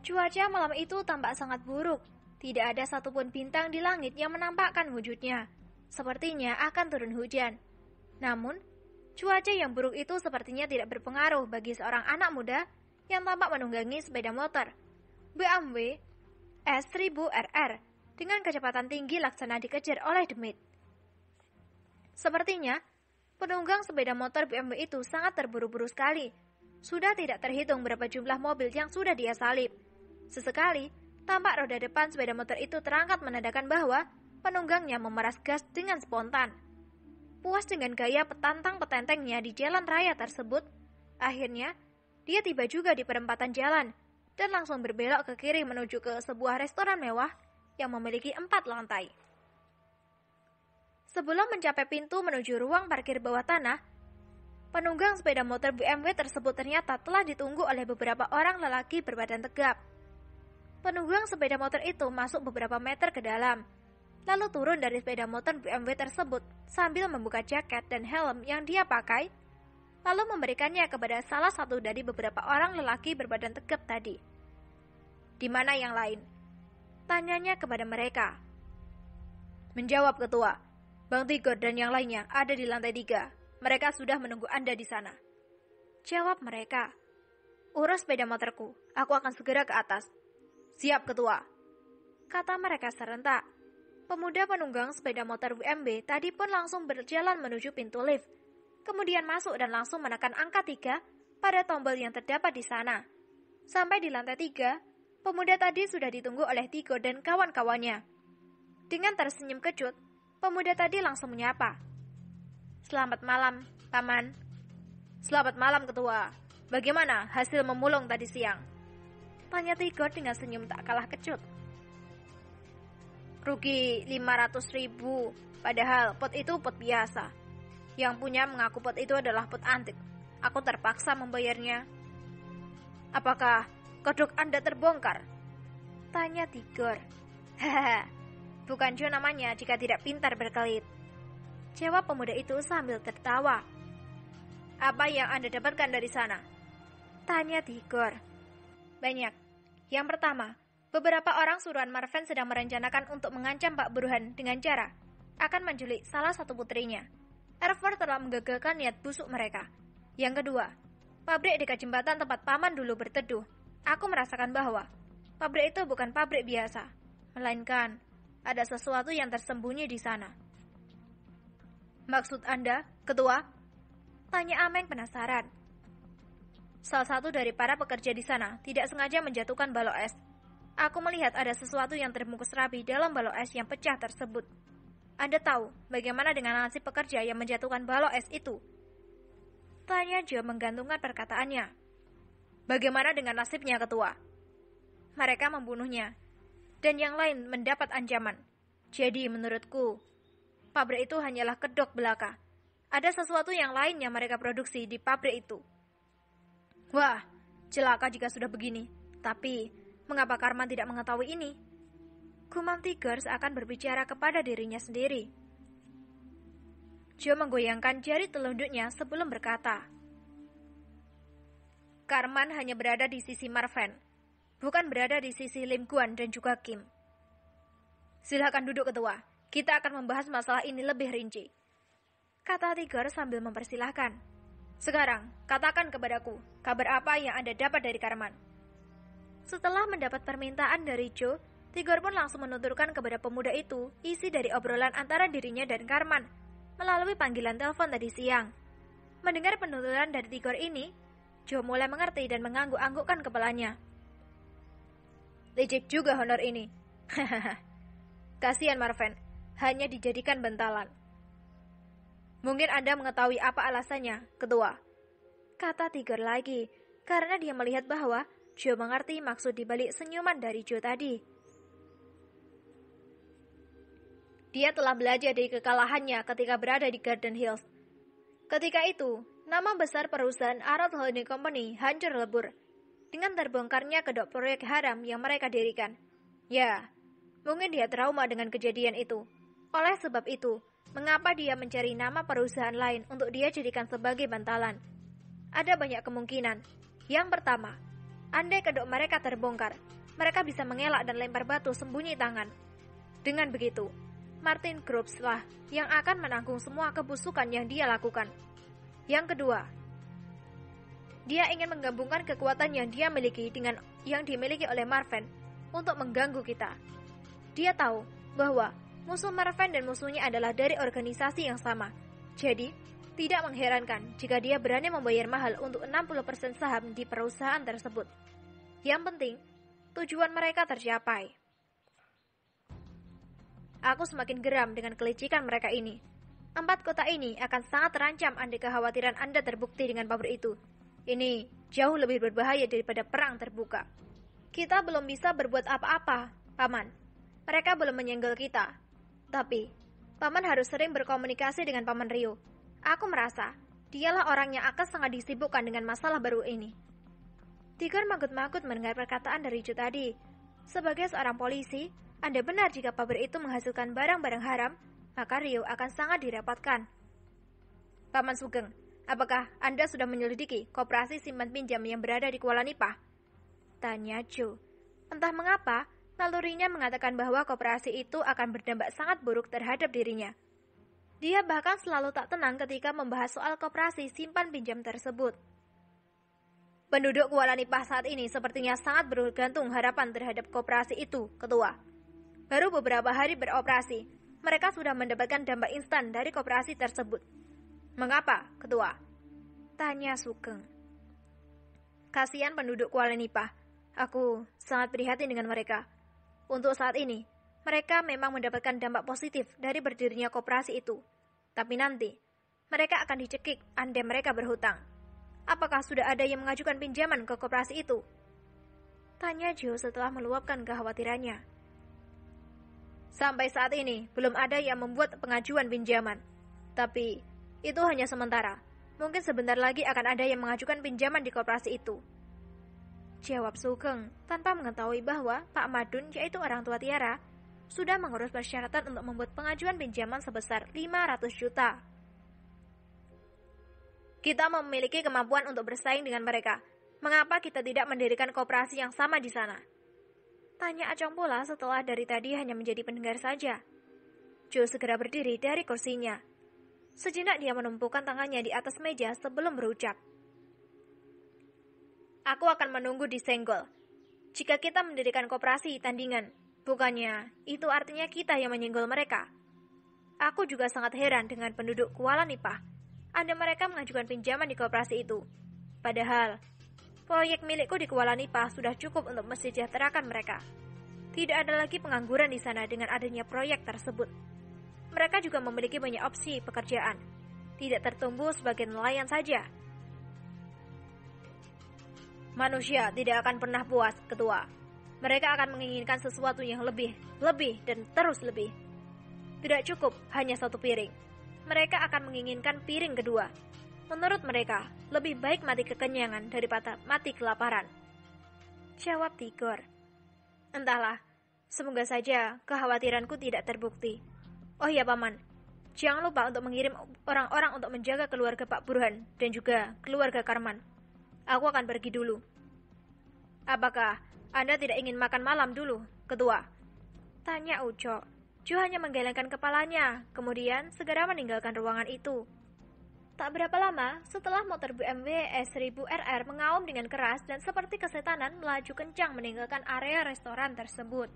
Cuaca malam itu tampak sangat buruk. Tidak ada satupun bintang di langit yang menampakkan wujudnya. Sepertinya akan turun hujan. Namun, cuaca yang buruk itu sepertinya tidak berpengaruh bagi seorang anak muda yang tampak menunggangi sepeda motor BMW S1000RR dengan kecepatan tinggi laksana dikejar oleh demit. Sepertinya, penunggang sepeda motor BMW itu sangat terburu-buru sekali. Sudah tidak terhitung berapa jumlah mobil yang sudah dia salib. Sesekali, tampak roda depan sepeda motor itu terangkat menandakan bahwa penunggangnya memeras gas dengan spontan. Puas dengan gaya petantang-petentengnya di jalan raya tersebut, akhirnya dia tiba juga di perempatan jalan dan langsung berbelok ke kiri menuju ke sebuah restoran mewah yang memiliki 4 lantai. Sebelum mencapai pintu menuju ruang parkir bawah tanah, penunggang sepeda motor BMW tersebut ternyata telah ditunggu oleh beberapa orang lelaki berbadan tegap. Penunggang sepeda motor itu masuk beberapa meter ke dalam, lalu turun dari sepeda motor BMW tersebut sambil membuka jaket dan helm yang dia pakai, lalu memberikannya kepada salah satu dari beberapa orang lelaki berbadan tegap tadi. Di mana yang lain? Tanyanya kepada mereka. Menjawab ketua, Bang Tigor dan yang lainnya ada di lantai 3. Mereka sudah menunggu Anda di sana. Jawab mereka. Urus sepeda motorku, aku akan segera ke atas. Siap ketua, kata mereka serentak. Pemuda penunggang sepeda motor BMW tadi pun langsung berjalan menuju pintu lift. Kemudian masuk dan langsung menekan angka 3 pada tombol yang terdapat di sana. Sampai di lantai 3, pemuda tadi sudah ditunggu oleh Tigor dan kawan-kawannya. Dengan tersenyum kecut, pemuda tadi langsung menyapa. Selamat malam, Paman. Selamat malam, Ketua. Bagaimana hasil memulung tadi siang? Tanya Tigor dengan senyum tak kalah kecut. Rugi 500.000, padahal pot itu pot biasa. Yang punya mengaku pot itu adalah pot antik. Aku terpaksa membayarnya. Apakah kodok Anda terbongkar? Tanya Tigor. Hahaha, bukan Jo namanya jika tidak pintar berkelit. Jawab pemuda itu sambil tertawa. Apa yang Anda dapatkan dari sana? Tanya Tigor. Banyak. Yang pertama, beberapa orang suruhan Marven sedang merencanakan untuk mengancam Pak Burhan dengan cara akan menculik salah satu putrinya. Erver telah menggagalkan niat busuk mereka. Yang kedua, pabrik dekat jembatan tempat Paman dulu berteduh. Aku merasakan bahwa pabrik itu bukan pabrik biasa, melainkan ada sesuatu yang tersembunyi di sana. Maksud Anda, Ketua? Tanya Ameng penasaran. Salah satu dari para pekerja di sana tidak sengaja menjatuhkan balok es. Aku melihat ada sesuatu yang terbungkus rapi dalam balok es yang pecah tersebut. Anda tahu bagaimana dengan nasib pekerja yang menjatuhkan balok es itu? Tanya Jo menggantungkan perkataannya. Bagaimana dengan nasibnya, Ketua? Mereka membunuhnya, dan yang lain mendapat ancaman. Jadi menurutku, pabrik itu hanyalah kedok belaka. Ada sesuatu yang lain yang mereka produksi di pabrik itu. Wah, celaka jika sudah begini. Tapi, mengapa Karman tidak mengetahui ini? Gumam Tigor seakan berbicara kepada dirinya sendiri. Jo menggoyangkan jari telunjuknya sebelum berkata. Karman hanya berada di sisi Marven, bukan berada di sisi Lim Guan dan juga Kim. Silakan duduk, Ketua. Kita akan membahas masalah ini lebih rinci. Kata Tigor sambil mempersilahkan. Sekarang, katakan kepadaku, kabar apa yang Anda dapat dari Karman? Setelah mendapat permintaan dari Jo, Tigor pun langsung menuturkan kepada pemuda itu isi dari obrolan antara dirinya dan Karman melalui panggilan telepon tadi siang. Mendengar penuturan dari Tigor ini, Jo mulai mengerti dan mengangguk-anggukkan kepalanya. Licik juga honor ini. Hahaha. Kasihan Marven, hanya dijadikan bentalan. Mungkin Anda mengetahui apa alasannya, Ketua. Kata Tigor lagi, karena dia melihat bahwa Jo mengerti maksud dibalik senyuman dari Jo tadi. Dia telah belajar dari kekalahannya ketika berada di Garden Hills. Ketika itu, nama besar perusahaan Arad Holding Company hancur lebur dengan terbongkarnya kedok proyek haram yang mereka dirikan. Ya, mungkin dia trauma dengan kejadian itu. Oleh sebab itu, mengapa dia mencari nama perusahaan lain untuk dia jadikan sebagai bantalan? Ada banyak kemungkinan. Yang pertama, andai kedok mereka terbongkar, mereka bisa mengelak dan lempar batu sembunyi tangan. Dengan begitu, Martin Groves lah yang akan menanggung semua kebusukan yang dia lakukan. Yang kedua, dia ingin menggabungkan kekuatan yang dia miliki dengan yang dimiliki oleh Marvin untuk mengganggu kita. Dia tahu bahwa musuh Marvin dan musuhnya adalah dari organisasi yang sama. Jadi, tidak mengherankan jika dia berani membayar mahal untuk 60% saham di perusahaan tersebut. Yang penting, tujuan mereka tercapai. Aku semakin geram dengan kelicikan mereka ini. 4 kota ini akan sangat terancam andai kekhawatiran Anda terbukti dengan pabrik itu. Ini jauh lebih berbahaya daripada perang terbuka. Kita belum bisa berbuat apa-apa, Paman. Mereka belum menyenggol kita. Tapi, Paman harus sering berkomunikasi dengan Paman Rio. Aku merasa, dialah orang yang akan sangat disibukkan dengan masalah baru ini. Tigor manggut-manggut mendengar perkataan dari Joe tadi. Sebagai seorang polisi, Anda benar jika pabrik itu menghasilkan barang-barang haram, maka Rio akan sangat direpotkan. Paman Sugeng, apakah Anda sudah menyelidiki koperasi simpan pinjam yang berada di Kuala Nipah? Tanya Joe. Entah mengapa, nalurinya mengatakan bahwa koperasi itu akan berdampak sangat buruk terhadap dirinya. Dia bahkan selalu tak tenang ketika membahas soal koperasi simpan pinjam tersebut. Penduduk Kuala Nipah saat ini sepertinya sangat bergantung harapan terhadap koperasi itu, Ketua. Baru beberapa hari beroperasi, mereka sudah mendapatkan dampak instan dari koperasi tersebut. Mengapa, Ketua? Tanya Sugeng. Kasihan penduduk Kuala Nipah. Aku sangat prihatin dengan mereka. Untuk saat ini, mereka memang mendapatkan dampak positif dari berdirinya koperasi itu. Tapi nanti, mereka akan dicekik andai mereka berhutang. Apakah sudah ada yang mengajukan pinjaman ke koperasi itu? Tanya Joe setelah meluapkan kekhawatirannya. Sampai saat ini, belum ada yang membuat pengajuan pinjaman. Tapi, itu hanya sementara. Mungkin sebentar lagi akan ada yang mengajukan pinjaman di koperasi itu. Jawab Sugeng, tanpa mengetahui bahwa Pak Madun, yaitu orang tua Tiara, sudah mengurus persyaratan untuk membuat pengajuan pinjaman sebesar 500 juta. Kita memiliki kemampuan untuk bersaing dengan mereka. Mengapa kita tidak mendirikan koperasi yang sama di sana? Tanya Acong pula setelah dari tadi hanya menjadi pendengar saja. Joe segera berdiri dari kursinya. Sejenak dia menumpukan tangannya di atas meja sebelum berucap. Aku akan menunggu di Senggol. Jika kita mendirikan koperasi tandingan, bukannya itu artinya kita yang menyenggol mereka. Aku juga sangat heran dengan penduduk Kuala Nipah. Anda mereka mengajukan pinjaman di koperasi itu. Padahal, proyek milikku di Kuala Nipah sudah cukup untuk mensejahterakan mereka. Tidak ada lagi pengangguran di sana dengan adanya proyek tersebut. Mereka juga memiliki banyak opsi pekerjaan. Tidak tertumbuh sebagai nelayan saja. Manusia tidak akan pernah puas, Ketua. Mereka akan menginginkan sesuatu yang lebih, dan terus lebih. Tidak cukup hanya satu piring. Mereka akan menginginkan piring kedua. Menurut mereka, lebih baik mati kekenyangan daripada mati kelaparan. Jawab Tigor. Entahlah, semoga saja kekhawatiranku tidak terbukti. Oh ya Paman, jangan lupa untuk mengirim orang-orang untuk menjaga keluarga Pak Burhan dan juga keluarga Karman. Aku akan pergi dulu. Apakah Anda tidak ingin makan malam dulu, Ketua? Tanya Ucok. Joe hanya menggelengkan kepalanya, kemudian segera meninggalkan ruangan itu. Tak berapa lama, setelah motor BMW S1000RR mengaum dengan keras dan seperti kesetanan melaju kencang meninggalkan area restoran tersebut.